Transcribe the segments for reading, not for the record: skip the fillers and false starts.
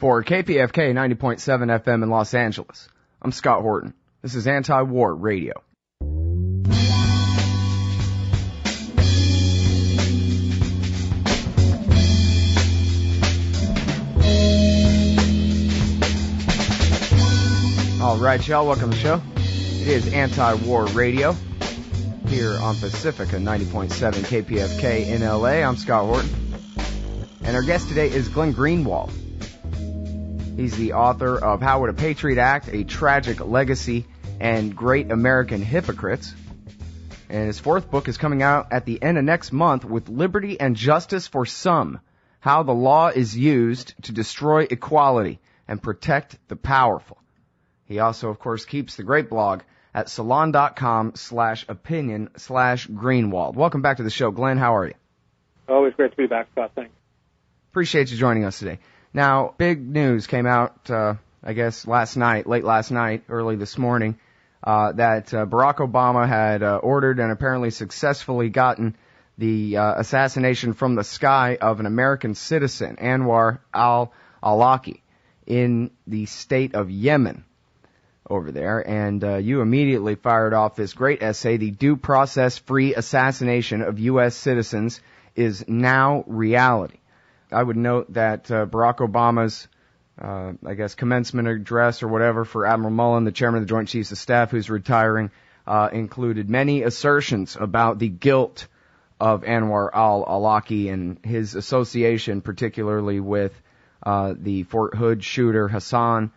For KPFK 90.7 FM in Los Angeles, I'm Scott Horton. This is Anti-War Radio. All right, y'all, welcome to the show. It is Anti-War Radio here on Pacifica 90.7 KPFK in LA. I'm Scott Horton. And our guest today is Glenn Greenwald. He's the author of How Would a Patriot Act? A Tragic Legacy and Great American Hypocrites. And his fourth book is coming out at the end of next month with Liberty and Justice for Some, How the Law is Used to Destroy Equality and Protect the Powerful. He also, of course, keeps the great blog at salon.com/opinion/Greenwald. Welcome back to the show, Glenn. How are you? Always great to be back, Scott. Thanks. Appreciate you joining us today. Now, big news came out, late last night, early this morning, that Barack Obama had ordered and apparently successfully gotten the assassination from the sky of an American citizen, Anwar al-Awlaki, in the state of Yemen over there. And you immediately fired off this great essay, The Due Process-Free Assassination of U.S. Citizens is Now Reality. I would note that Barack Obama's, commencement address or whatever for Admiral Mullen, the chairman of the Joint Chiefs of Staff, who's retiring, included many assertions about the guilt of Anwar al-Awlaki and his association, particularly with the Fort Hood shooter Hassan,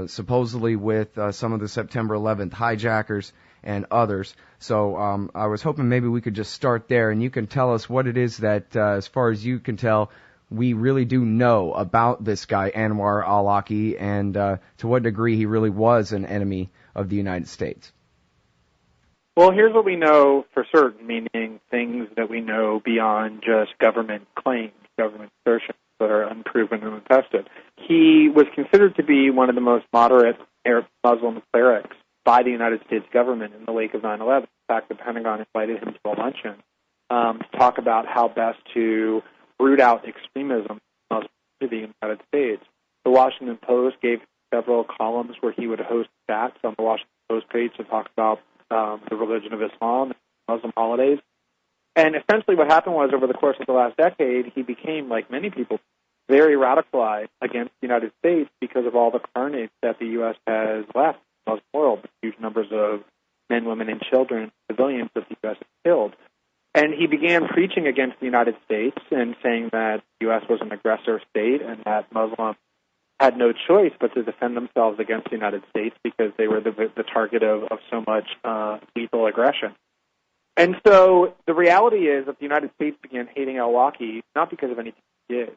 supposedly with some of the September 11th hijackers and others. So I was hoping maybe we could just start there, and you can tell us what it is that, as far as you can tell, we really do know about this guy, Anwar al-Awlaki, and to what degree he really was an enemy of the United States. Well, here's what we know for certain, meaning things that we know beyond just government claims, government assertions that are unproven and untested. He was considered to be one of the most moderate Arab Muslim clerics by the United States government in the wake of 9/11. In fact, the Pentagon invited him to a luncheon to talk about how best to root out extremism to the United States. The Washington Post gave several columns where he would host chats on the Washington Post page to talk about the religion of Islam and Muslim holidays. And essentially what happened was, over the course of the last decade, he became, like many people, very radicalized against the United States because of all the carnage that the U.S. has left in the Muslim world, the huge numbers of men, women, and children, civilians that the U.S. has killed. And he began preaching against the United States and saying that the U.S. was an aggressor state and that Muslims had no choice but to defend themselves against the United States because they were the target of so much lethal aggression. And so the reality is that the United States began hating al-Awlaki not because of anything he did,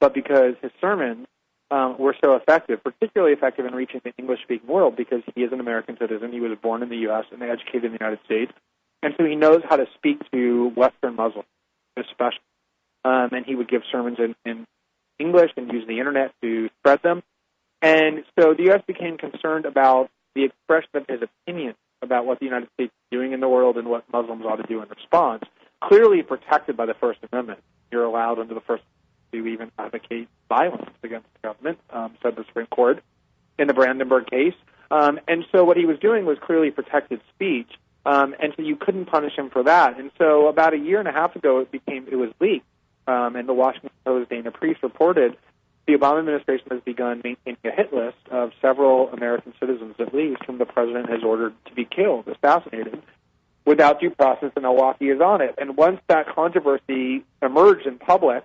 but because his sermons were so effective, particularly effective in reaching the English-speaking world because he is an American citizen. He was born in the U.S. and educated in the United States. And so he knows how to speak to Western Muslims, especially. And he would give sermons in English and use the Internet to spread them. And so the U.S. became concerned about the expression of his opinion about what the United States is doing in the world and what Muslims ought to do in response, clearly protected by the First Amendment. You're allowed under the First Amendment to even advocate violence against the government, said the Supreme Court in the Brandenburg case. And so what he was doing was clearly protected speech. And so you couldn't punish him for that. And so about a year and a half ago, it was leaked. And the Washington Post Dana Priest reported the Obama administration has begun maintaining a hit list of several American citizens, at least, whom the president has ordered to be killed, assassinated, without due process, and al-Awlaki is on it. And once that controversy emerged in public,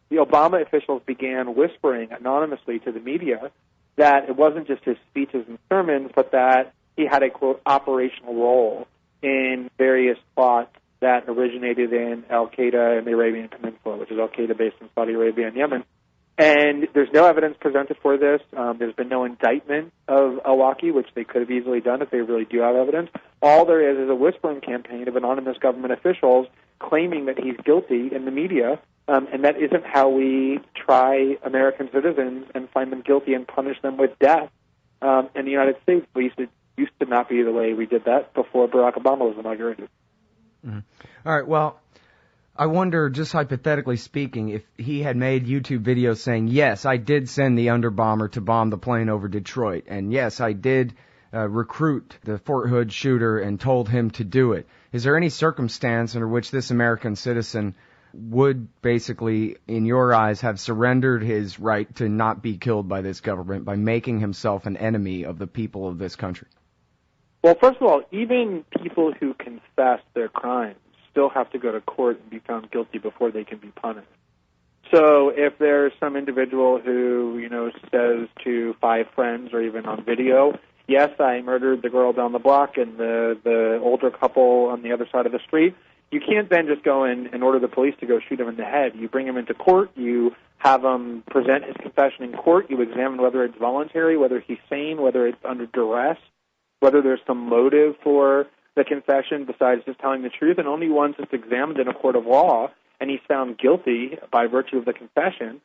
the Obama officials began whispering anonymously to the media that it wasn't just his speeches and sermons, but that he had a, quote, operational role in various plots that originated in al-Qaeda in the Arabian Peninsula, which is al-Qaeda based in Saudi Arabia and Yemen. And there's no evidence presented for this. There's been no indictment of al-Awlaki, which they could have easily done if they really do have evidence. All there is a whispering campaign of anonymous government officials claiming that he's guilty in the media, and that isn't how we try American citizens and find them guilty and punish them with death. In the United States, at least, it used to not be the way we did that before Barack Obama was inaugurated. Mm-hmm. All right, well, I wonder, just hypothetically speaking, if he had made YouTube videos saying, yes, I did send the underbomber to bomb the plane over Detroit, and yes, I did recruit the Fort Hood shooter and told him to do it. Is there any circumstance under which this American citizen would basically, in your eyes, have surrendered his right to not be killed by this government by making himself an enemy of the people of this country? Well, first of all, even people who confess their crimes still have to go to court and be found guilty before they can be punished. So if there's some individual who, says to 5 friends or even on video, yes, I murdered the girl down the block and the older couple on the other side of the street, you can't then just go in and order the police to go shoot him in the head. You bring him into court, you have him present his confession in court, you examine whether it's voluntary, whether he's sane, whether it's under duress, whether there's some motive for the confession besides just telling the truth, and only once it's examined in a court of law and he's found guilty by virtue of the confession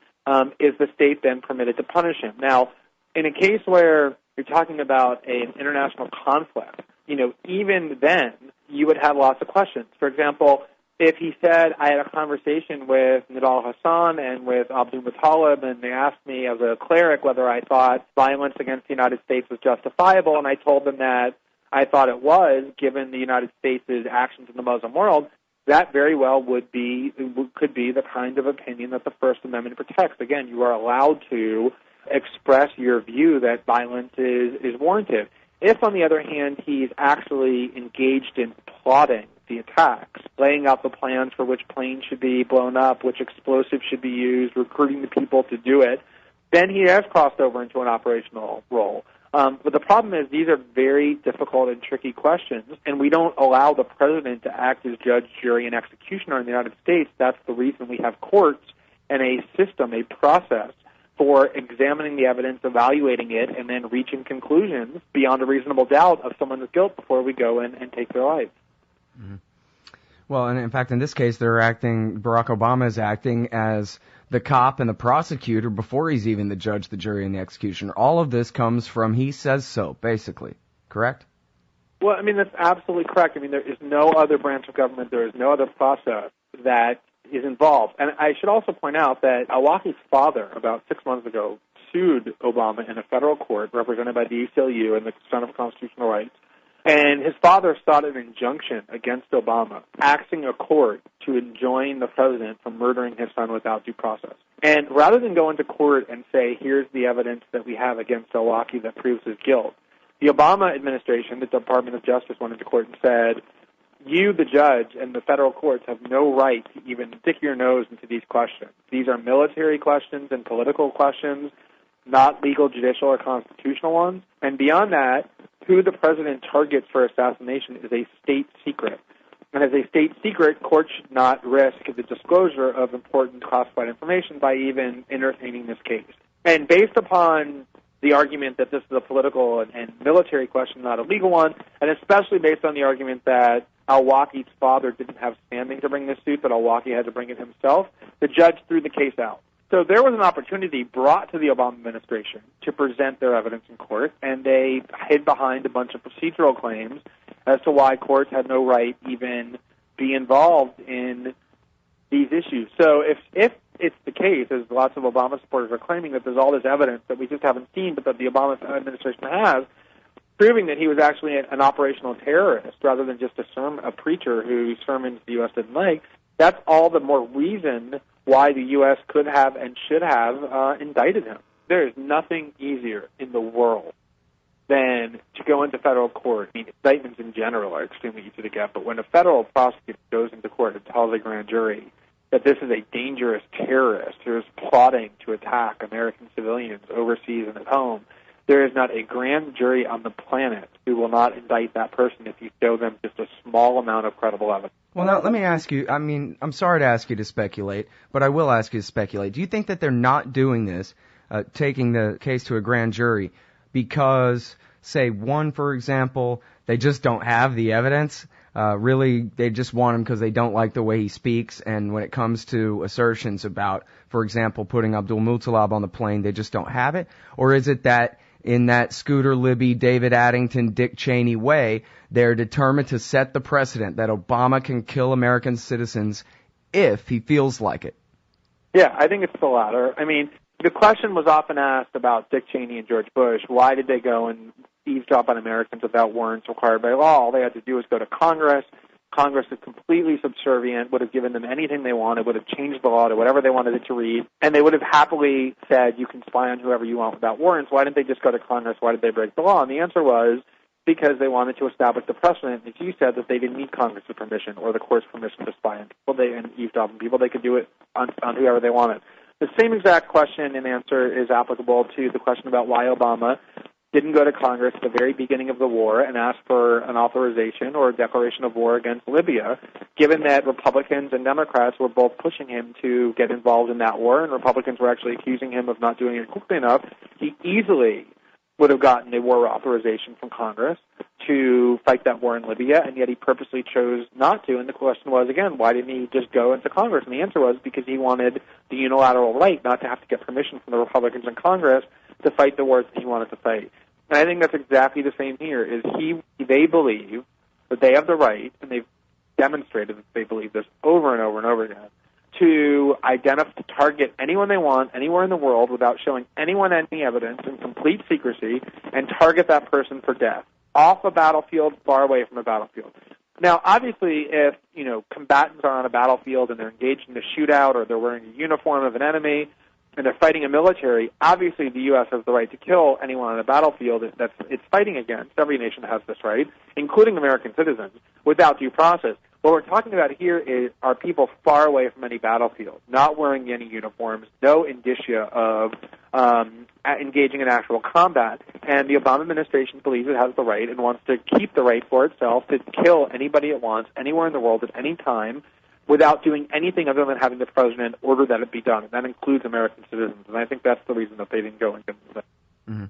is the state then permitted to punish him. Now, in a case where you're talking about an international conflict, even then you would have lots of questions. For example, if he said, I had a conversation with Nidal Hassan and with Abdul Muttalib, and they asked me as a cleric whether I thought violence against the United States was justifiable, and I told them that I thought it was, given the United States' actions in the Muslim world, that very well could be the kind of opinion that the First Amendment protects. Again, you are allowed to express your view that violence is warranted. If, on the other hand, he's actually engaged in plotting the attacks, laying out the plans for which planes should be blown up, which explosives should be used, recruiting the people to do it, then he has crossed over into an operational role. But the problem is these are very difficult and tricky questions, and we don't allow the president to act as judge, jury, and executioner in the United States. That's the reason we have courts and a system, a process for examining the evidence, evaluating it, and then reaching conclusions beyond a reasonable doubt of someone's guilt before we go in and take their life. Mm-hmm. Well, and in fact, in this case, Barack Obama is acting as the cop and the prosecutor before he's even the judge, the jury, and the executioner. All of this comes from he says so, basically. Correct? Well, that's absolutely correct. There is no other branch of government, there is no other process that is involved. And I should also point out that al-Awlaki's father, about 6 months ago, sued Obama in a federal court represented by the ACLU and the Center for Constitutional Rights. And his father sought an injunction against Obama, asking a court to enjoin the president from murdering his son without due process. And rather than go into court and say, here's the evidence that we have against al-Awlaki that proves his guilt, the Obama administration, the Department of Justice, went into court and said, you, the judge, and the federal courts have no right to even stick your nose into these questions. These are military questions and political questions, not legal, judicial, or constitutional ones. And beyond that, who the president targets for assassination is a state secret. And as a state secret, courts should not risk the disclosure of important classified information by even entertaining this case. And based upon the argument that this is a political and military question, not a legal one, and especially based on the argument that al-Awlaki's father didn't have standing to bring this suit, but al-Awlaki had to bring it himself, the judge threw the case out. So there was an opportunity brought to the Obama administration to present their evidence in court, and they hid behind a bunch of procedural claims as to why courts had no right even be involved in these issues. So if it's the case, as lots of Obama supporters are claiming, that there's all this evidence that we just haven't seen, but that the Obama administration has, proving that he was actually an operational terrorist rather than just a preacher whose sermons the U.S. didn't like, that's all the more reason why the U.S. could have and should have indicted him. There is nothing easier in the world than to go into federal court. Indictments in general are extremely easy to get, but when a federal prosecutor goes into court and tells a grand jury that this is a dangerous terrorist who is plotting to attack American civilians overseas and at home, there is not a grand jury on the planet who will not indict that person if you show them just a small amount of credible evidence. Well, now, let me ask you, I'm sorry to ask you to speculate, but I will ask you to speculate. Do you think that they're not doing this, taking the case to a grand jury, because, say, one, for example, they just don't have the evidence? Really, they just want him because they don't like the way he speaks, and when it comes to assertions about, for example, putting Abdul Muttalib on the plane, they just don't have it? Or is it that in that Scooter Libby, David Addington, Dick Cheney way, they're determined to set the precedent that Obama can kill American citizens if he feels like it? Yeah, I think it's the latter. I mean, the question was often asked about Dick Cheney and George Bush. Why did they go and eavesdrop on Americans without warrants required by law? All they had to do was go to Congress. Congress is completely subservient, would have given them anything they wanted, would have changed the law to whatever they wanted it to read, and they would have happily said, you can spy on whoever you want without warrants. Why didn't they just go to Congress? Why did they break the law? And the answer was because they wanted to establish the precedent, as you said, that they didn't need Congress's permission or the court's permission to spy on people and eavesdrop on people. They could do it on whoever they wanted. The same exact question and answer is applicable to the question about why Obama didn't go to Congress at the very beginning of the war and ask for an authorization or a declaration of war against Libya, given that Republicans and Democrats were both pushing him to get involved in that war, and Republicans were actually accusing him of not doing it quickly enough. He easily would have gotten a war authorization from Congress to fight that war in Libya, and yet he purposely chose not to. And the question was, again, why didn't he just go into Congress? And the answer was because he wanted the unilateral right not to have to get permission from the Republicans in Congress to fight the wars that he wanted to fight. And I think that's exactly the same here, is they believe that they have the right, and they've demonstrated that they believe this over and over and over again, to target anyone they want, anywhere in the world, without showing anyone any evidence, in complete secrecy, and target that person for death, off a battlefield, far away from a battlefield. Now, obviously, if, combatants are on a battlefield and they're engaged in a shootout, or they're wearing a uniform of an enemy, and they're fighting a military, obviously the U.S. has the right to kill anyone on a battlefield that it's fighting against. Every nation has this right, including American citizens, without due process. What we're talking about here are people far away from any battlefield, not wearing any uniforms, no indicia of engaging in actual combat. And the Obama administration believes it has the right and wants to keep the right for itself to kill anybody it wants, anywhere in the world, at any time, without doing anything other than having the president order that it be done. And that includes American citizens. And I think that's the reason that they didn't go against that. Mm-hmm.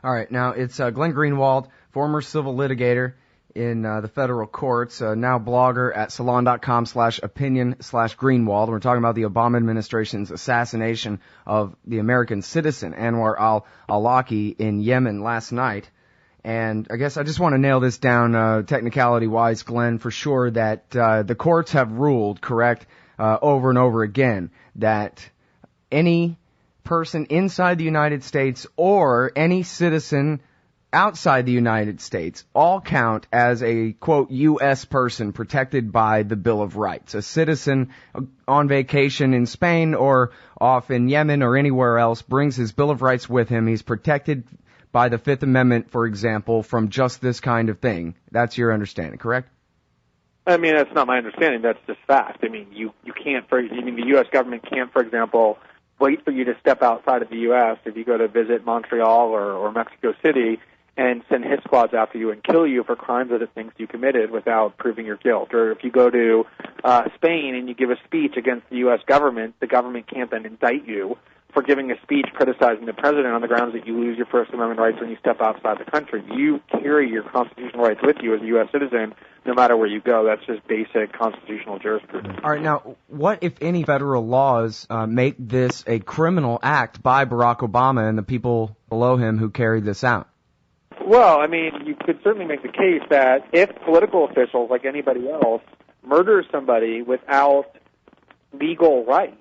All right. Now, it's Glenn Greenwald, former civil litigator in the federal courts, now blogger at salon.com/opinion/Greenwald. We're talking about the Obama administration's assassination of the American citizen, Anwar al-Awlaki, in Yemen last night. And I guess I just want to nail this down technicality-wise, Glenn, for sure, that the courts have ruled, correct, over and over again, that any person inside the United States or any citizen outside the United States all count as a, quote, U.S. person protected by the Bill of Rights. A citizen on vacation in Spain or off in Yemen or anywhere else brings his Bill of Rights with him. He's protected by the Fifth Amendment, for example, from just this kind of thing. That's your understanding, correct? I mean, that's not my understanding. That's just fact. I mean, you can't, the U.S. government can't, for example, wait for you to step outside of the U.S. if you go to visit Montreal or Mexico City and send hit squads after you and kill you for crimes that it thinks you committed without proving your guilt. Or if you go to Spain and you give a speech against the U.S. government, the government can't then indict you for giving a speech criticizing the president on the grounds that you lose your First Amendment rights when you step outside the country. You carry your constitutional rights with you as a U.S. citizen no matter where you go. That's just basic constitutional jurisprudence. All right, now, what, if any, federal laws make this a criminal act by Barack Obama and the people below him who carried this out? Well, I mean, you could certainly make the case that if political officials, like anybody else, murder somebody without legal rights,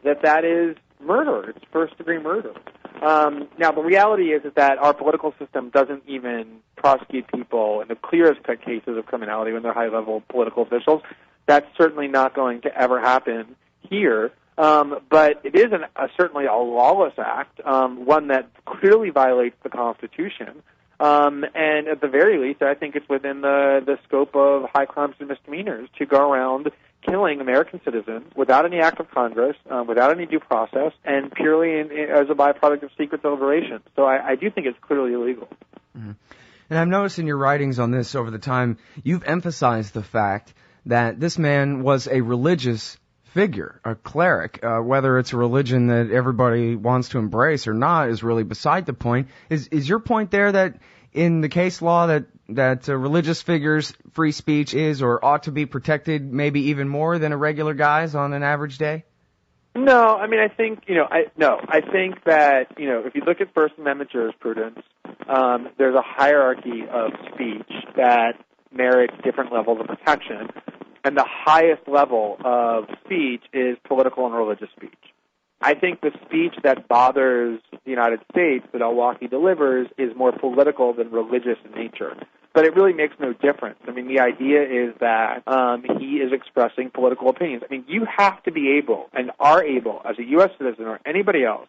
that is murder. It's first-degree murder. Now, the reality is that our political system doesn't even prosecute people in the clearest cut cases of criminality when they're high-level political officials. That's certainly not going to ever happen here. But it is certainly a lawless act, one that clearly violates the Constitution. And at the very least, I think it's within the scope of high crimes and misdemeanors to go around killing American citizens without any act of Congress, without any due process, and purely as a byproduct of secret deliberation. So I do think it's clearly illegal. Mm-hmm. And I've noticed in your writings on this over the time, you've emphasized the fact that this man was a religious figure, a cleric. Whether it's a religion that everybody wants to embrace or not is really beside the point. Is your point there that in the case law that religious figures' free speech is or ought to be protected maybe even more than a regular guy's on an average day? No, I mean, I think, I think that, if you look at First Amendment jurisprudence, there's a hierarchy of speech that merits different levels of protection. and the highest level of speech is political and religious speech. I think the speech that bothers the United States that al-Awlaki delivers is more political than religious in nature. But it really makes no difference. I mean, the idea is that he is expressing political opinions. I mean, you have to be able and are able, as a U.S. citizen or anybody else,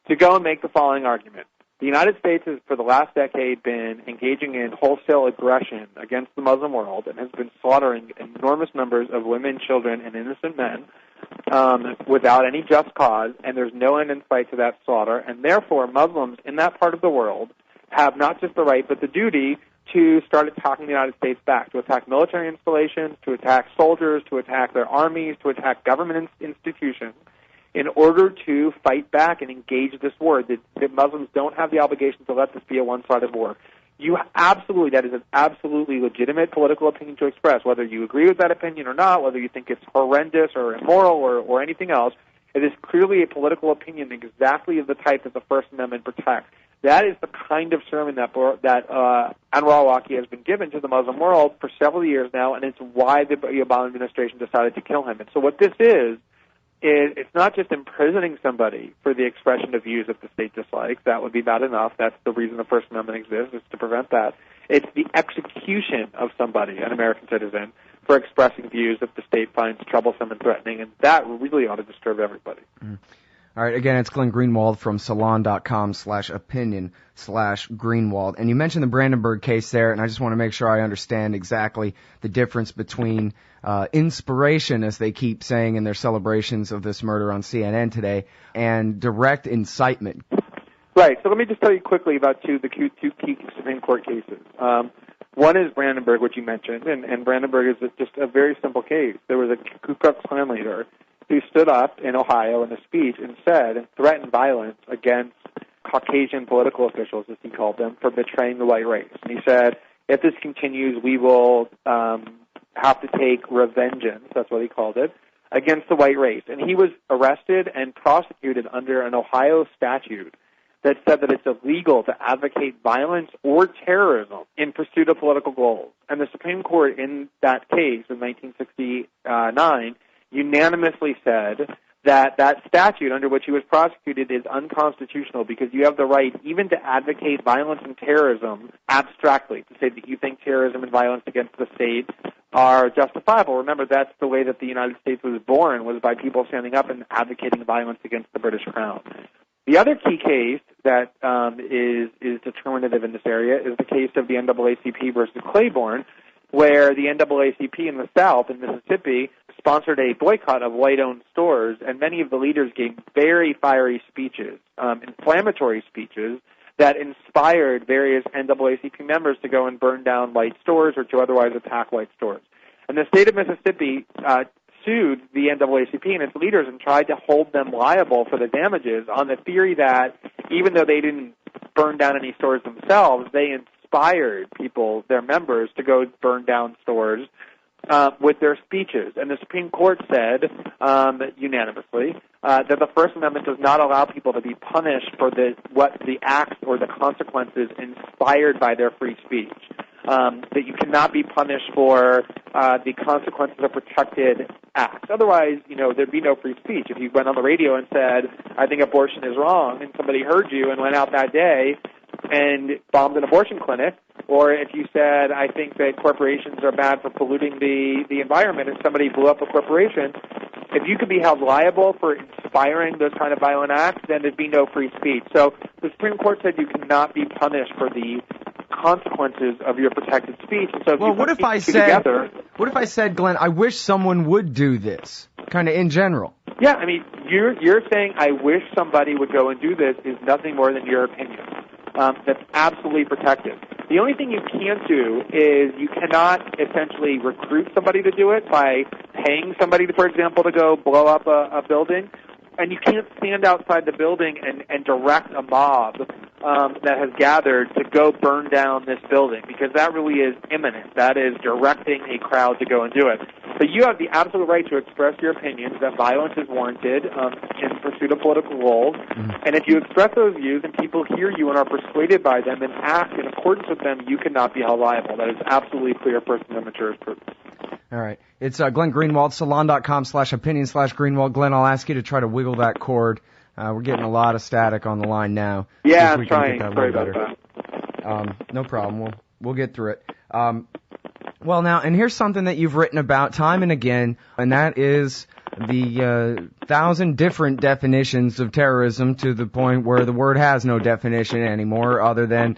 to go and make the following argument. The United States has, for the last decade, been engaging in wholesale aggression against the Muslim world and has been slaughtering enormous numbers of women, children, and innocent men without any just cause, and there's no end in sight to that slaughter. And therefore, Muslims in that part of the world have not just the right but the duty to start attacking the United States back, to attack military installations, to attack soldiers, to attack their armies, to attack government institutions, in order to fight back and engage this war. That Muslims don't have the obligation to let this be a one-sided war. That is an absolutely legitimate political opinion to express, whether you agree with that opinion or not, whether you think it's horrendous or immoral or anything else. It is clearly a political opinion exactly of the type that the First Amendment protects. That is the kind of sermon that Anwar al-Awlaki has been given to the Muslim world for several years now, and it's why the Obama administration decided to kill him. And so what this is it's not just imprisoning somebody for the expression of views that the state dislikes. That would be bad enough. That's the reason the First Amendment exists, is to prevent that. It's the execution of somebody, an American citizen, for expressing views that the state finds troublesome and threatening, and that really ought to disturb everybody. All right, again, it's Glenn Greenwald from salon.com/opinion/Greenwald. And you mentioned the Brandenburg case there, and I just want to make sure I understand exactly the difference between inspiration, as they keep saying in their celebrations of this murder on CNN today, and direct incitement. Right. So let me just tell you quickly about two key Supreme Court cases. One is Brandenburg, which you mentioned, and Brandenburg is just a very simple case. There was a Ku Klux Klan leader who stood up in Ohio in a speech and said and threatened violence against Caucasian political officials, as he called them, for betraying the white race. And he said, if this continues, we will have to take revengeance, that's what he called it, against the white race. And he was arrested and prosecuted under an Ohio statute that said that it's illegal to advocate violence or terrorism in pursuit of political goals. And the Supreme Court in that case in 1969 unanimously said that that statute under which he was prosecuted is unconstitutional because you have the right even to advocate violence and terrorism abstractly, to say that you think terrorism and violence against the state are justifiable. Remember, that's the way that the United States was born, was by people standing up and advocating violence against the British Crown. The other key case that is determinative in this area is the case of the NAACP versus Claiborne, where the NAACP in the South, in Mississippi, sponsored a boycott of white-owned stores, and many of the leaders gave very fiery speeches, inflammatory speeches, that inspired various NAACP members to go and burn down white stores or to otherwise attack white stores. And the state of Mississippi sued the NAACP and its leaders and tried to hold them liable for the damages on the theory that even though they didn't burn down any stores themselves, they inspired people, their members, to go burn down stores with their speeches. And the Supreme Court said unanimously that the First Amendment does not allow people to be punished for the acts or the consequences inspired by their free speech. That you cannot be punished for the consequences of protected acts. Otherwise, there'd be no free speech. If you went on the radio and said, I think abortion is wrong, and somebody heard you and went out that day and bombed an abortion clinic, or if you said, I think that corporations are bad for polluting the environment, and somebody blew up a corporation, if you could be held liable for inspiring those kind of violent acts, then there'd be no free speech. So the Supreme Court said you cannot be punished for the consequences of your protected speech. And so what if I said, Glenn, I wish someone would do this, kind of in general? Yeah, I mean, you're saying I wish somebody would go and do this is nothing more than your opinion. That's absolutely protected. The only thing you can't do is you cannot essentially recruit somebody to do it by paying somebody, for example, to go blow up a building. And you can't stand outside the building and direct a mob that has gathered to go burn down this building, because that really is imminent. That is directing a crowd to go and do it. But you have the absolute right to express your opinions that violence is warranted in pursuit of political goals. Mm-hmm. And if you express those views and people hear you and are persuaded by them and act in accordance with them, you cannot be held liable. That is absolutely clear First Amendment jurisprudence. All right. It's Glenn Greenwald, salon.com/opinion/Greenwald. Glenn, I'll ask you to try to wiggle that cord. We're getting a lot of static on the line now. Yeah, I'm trying. Sorry about that. No problem. We'll get through it. Well, now, and here's something that you've written about time and again, and that is the 1,000 different definitions of terrorism, to the point where the word has no definition anymore other than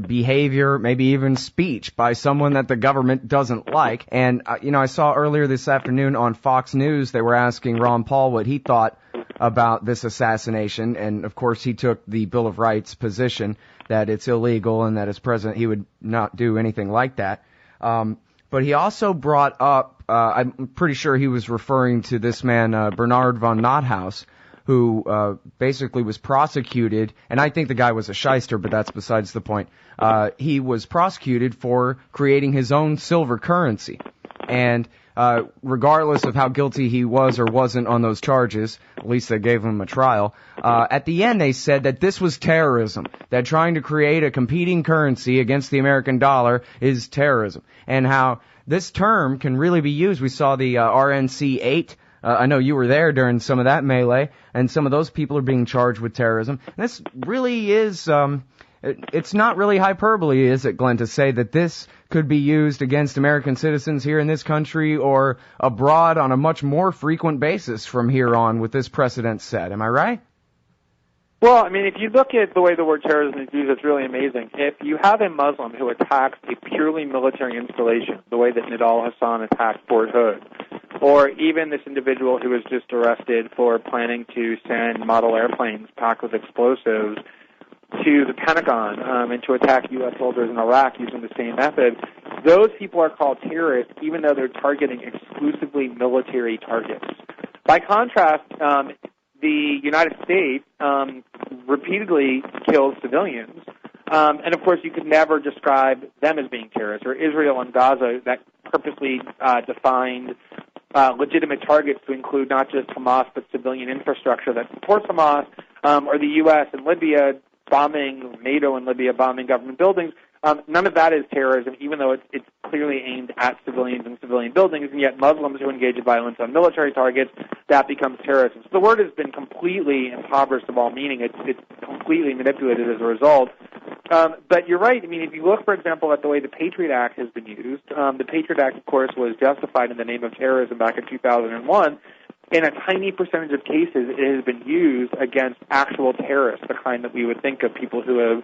behavior, maybe even speech by someone that the government doesn't like. And, I saw earlier this afternoon on Fox News, they were asking Ron Paul what he thought about this assassination. And, of course, he took the Bill of Rights position that it's illegal and that as president he would not do anything like that. But he also brought up, I'm pretty sure he was referring to this man, Bernard von Nothaus, who basically was prosecuted, and I think the guy was a shyster, but that's besides the point. He was prosecuted for creating his own silver currency. And regardless of how guilty he was or wasn't on those charges, at least they gave him a trial, at the end they said that this was terrorism, that trying to create a competing currency against the American dollar is terrorism, and how this term can really be used. We saw the RNC 8. I know you were there during some of that melee, and some of those people are being charged with terrorism. And this really is, it's not really hyperbole, is it, Glenn, to say that this could be used against American citizens here in this country or abroad on a much more frequent basis from here on with this precedent set. Am I right? Well, I mean, if you look at the way the word terrorism is used, it's really amazing. If you have a Muslim who attacks a purely military installation, the way that Nidal Hassan attacked Fort Hood, or even this individual who was just arrested for planning to send model airplanes packed with explosives to the Pentagon and to attack U.S. soldiers in Iraq using the same method, those people are called terrorists even though they're targeting exclusively military targets. By contrast, the United States repeatedly kills civilians. And, of course, you could never describe them as being terrorists, or Israel and Gaza that purposely defined legitimate targets to include not just Hamas but civilian infrastructure that supports Hamas, or the U.S. and Libya bombing, NATO and Libya bombing government buildings. None of that is terrorism, even though it's clearly aimed at civilians and civilian buildings, and yet Muslims who engage in violence on military targets, that becomes terrorism. So the word has been completely impoverished of all meaning. It's completely manipulated as a result. But you're right. I mean, if you look, for example, at the way the Patriot Act has been used, the Patriot Act, of course, was justified in the name of terrorism back in 2001. In a tiny percentage of cases, it has been used against actual terrorists, the kind that we would think of, people who have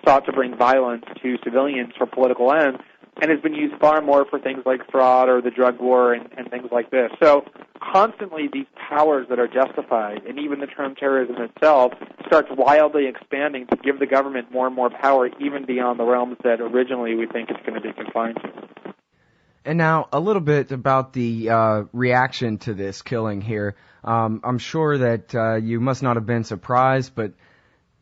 sought to bring violence to civilians for political ends, and has been used far more for things like fraud or the drug war and things like this. So constantly these powers that are justified, and even the term terrorism itself, starts wildly expanding to give the government more and more power, even beyond the realms that originally we think it's going to be confined to. And now, a little bit about the reaction to this killing here. I'm sure that you must not have been surprised, but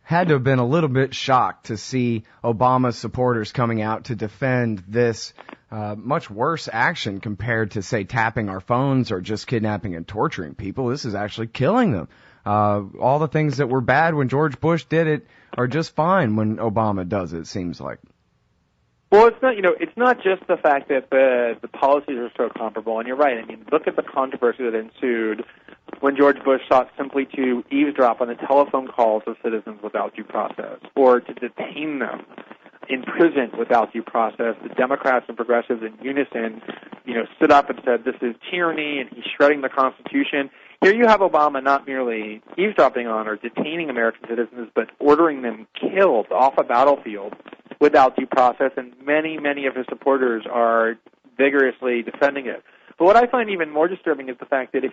had to have been a little bit shocked to see Obama's supporters coming out to defend this much worse action compared to, say, tapping our phones or just kidnapping and torturing people. This is actually killing them. All the things that were bad when George Bush did it are just fine when Obama does it seems like. Well, it's not just the fact that the policies are so comparable, and you're right. I mean, look at the controversy that ensued when George Bush sought simply to eavesdrop on the telephone calls of citizens without due process, or to detain them in prison without due process. The Democrats and progressives in unison, stood up and said this is tyranny, and he's shredding the Constitution. Here you have Obama not merely eavesdropping on or detaining American citizens, but ordering them killed off a battlefield without due process, and many, many of his supporters are vigorously defending it. But what I find even more disturbing is the fact that if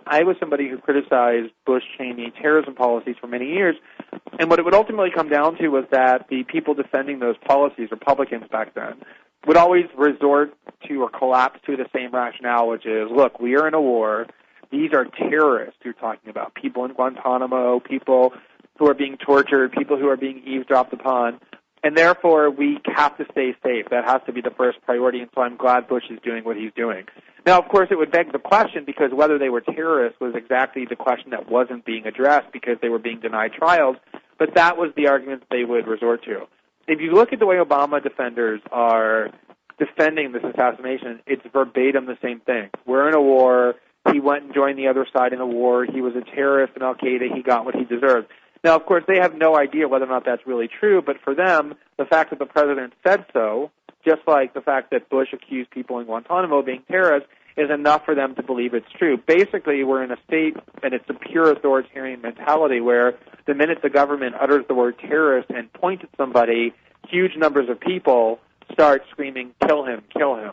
I was somebody who criticized Bush-Cheney terrorism policies for many years, and what it would ultimately come down to was that the people defending those policies, Republicans back then, would always resort to or collapse to the same rationale, which is, look, we are in a war. These are terrorists you're talking about, people in Guantanamo, people who are being tortured, people who are being eavesdropped upon. And therefore, we have to stay safe. That has to be the first priority, and so I'm glad Bush is doing what he's doing. Now, of course, it would beg the question, because whether they were terrorists was exactly the question that wasn't being addressed because they were being denied trials, but that was the argument they would resort to. If you look at the way Obama defenders are defending this assassination, it's verbatim the same thing. We're in a war. He went and joined the other side in the war. He was a terrorist in al-Qaeda. He got what he deserved. Now, of course, they have no idea whether or not that's really true, but for them, the fact that the president said so, just like the fact that Bush accused people in Guantanamo of being terrorists, is enough for them to believe it's true. Basically, we're in a state, and it's a pure authoritarian mentality, where the minute the government utters the word terrorist and points at somebody, huge numbers of people start screaming, kill him, kill him.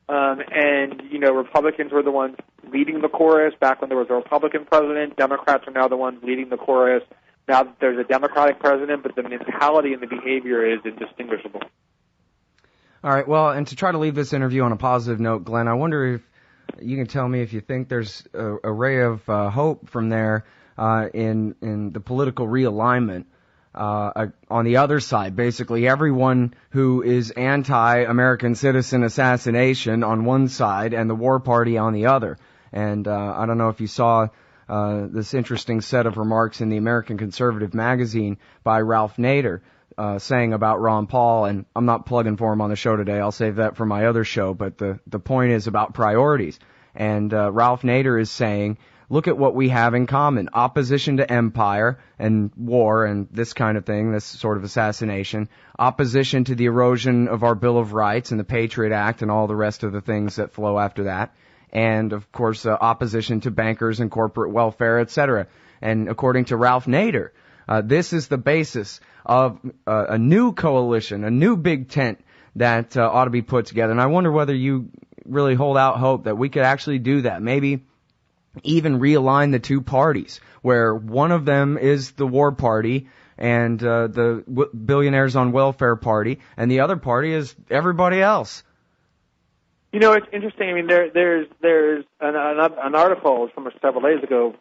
And, you know, Republicans were the ones leading the chorus back when there was a Republican president. Democrats are now the ones leading the chorus now that there's a Democratic president, but the mentality and the behavior is indistinguishable. All right, well, and to try to leave this interview on a positive note, Glenn, I wonder if you can tell me if you think there's a ray of hope from there in the political realignment on the other side. Basically, everyone who is anti-American citizen assassination on one side and the war party on the other. And I don't know if you saw this interesting set of remarks in the American Conservative magazine by Ralph Nader saying about Ron Paul, and I'm not plugging for him on the show today, I'll save that for my other show, but the point is about priorities. And Ralph Nader is saying, look at what we have in common: opposition to empire and war and this kind of thing, this sort of assassination, opposition to the erosion of our Bill of Rights and the Patriot Act and all the rest of the things that flow after that, and, of course, opposition to bankers and corporate welfare, etc. And according to Ralph Nader, this is the basis of a new coalition, a new big tent that ought to be put together. And I wonder whether you really hold out hope that we could actually do that. Maybe even realign the two parties, where one of them is the war party and the billionaires on welfare party, and the other party is everybody else. You know, it's interesting. I mean, there's an article from several days ago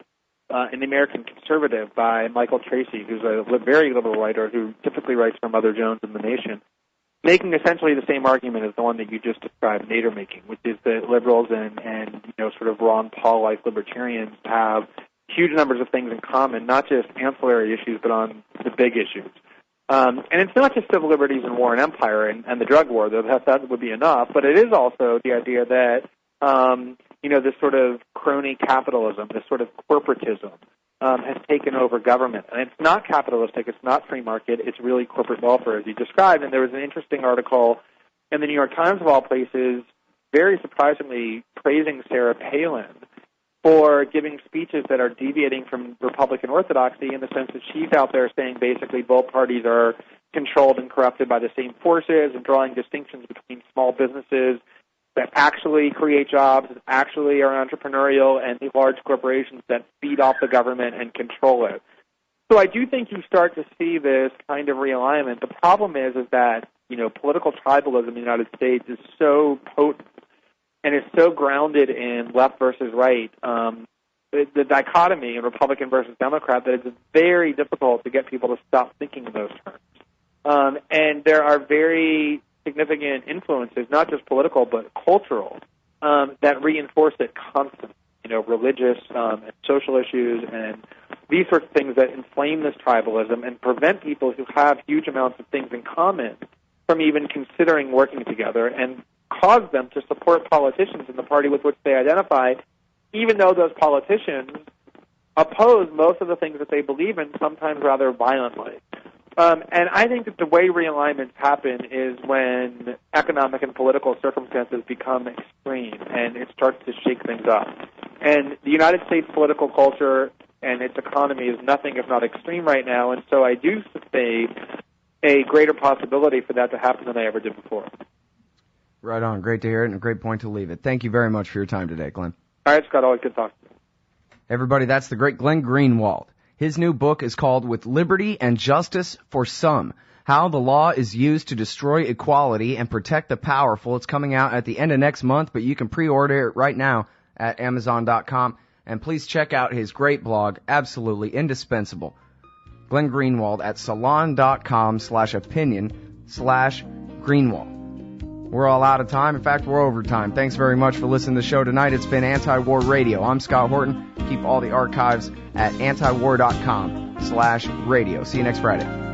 in the American Conservative by Michael Tracy, who's a very liberal writer who typically writes for Mother Jones and The Nation, making essentially the same argument as the one that you just described Nader making, which is that liberals and you know, sort of Ron Paul-like libertarians have huge numbers of things in common, not just ancillary issues, but on the big issues. And it's not just civil liberties and war and empire and the drug war, though that would be enough, but it is also the idea that, you know, this sort of crony capitalism, this sort of corporatism, has taken over government. And it's not capitalistic, it's not free market, it's really corporate welfare, as you described. And there was an interesting article in the New York Times, of all places, very surprisingly praising Sarah Palin for giving speeches that are deviating from Republican orthodoxy, in the sense that she's out there saying basically both parties are controlled and corrupted by the same forces, and drawing distinctions between small businesses that actually create jobs, that actually are entrepreneurial, and the large corporations that feed off the government and control it. So I do think you start to see this kind of realignment. The problem is that, you know, political tribalism in the United States is so potent and is so grounded in left versus right, the dichotomy in Republican versus Democrat, that it's very difficult to get people to stop thinking in those terms. And there are very significant influences, not just political but cultural, that reinforce it constantly. You know, religious and social issues and these sorts of things that inflame this tribalism and prevent people who have huge amounts of things in common from even considering working together, and cause them to support politicians in the party with which they identify, even though those politicians oppose most of the things that they believe in, sometimes rather violently. And I think that the way realignments happen is when economic and political circumstances become extreme and it starts to shake things up. And the United States political culture and its economy is nothing if not extreme right now, and so I do see a greater possibility for that to happen than I ever did before. Right on. Great to hear it, and a great point to leave it. Thank you very much for your time today, Glenn. All right, Scott. Always good talking to you. Everybody, that's the great Glenn Greenwald. His new book is called With Liberty and Justice for Some: How the Law is Used to Destroy Equality and Protect the Powerful. It's coming out at the end of next month, but you can pre-order it right now at Amazon.com. And please check out his great blog, absolutely indispensable. Glenn Greenwald at salon.com/opinion/Greenwald. We're all out of time. In fact, we're over time. Thanks very much for listening to the show tonight. It's been Anti-War Radio. I'm Scott Horton. Keep all the archives at antiwar.com/radio. See you next Friday.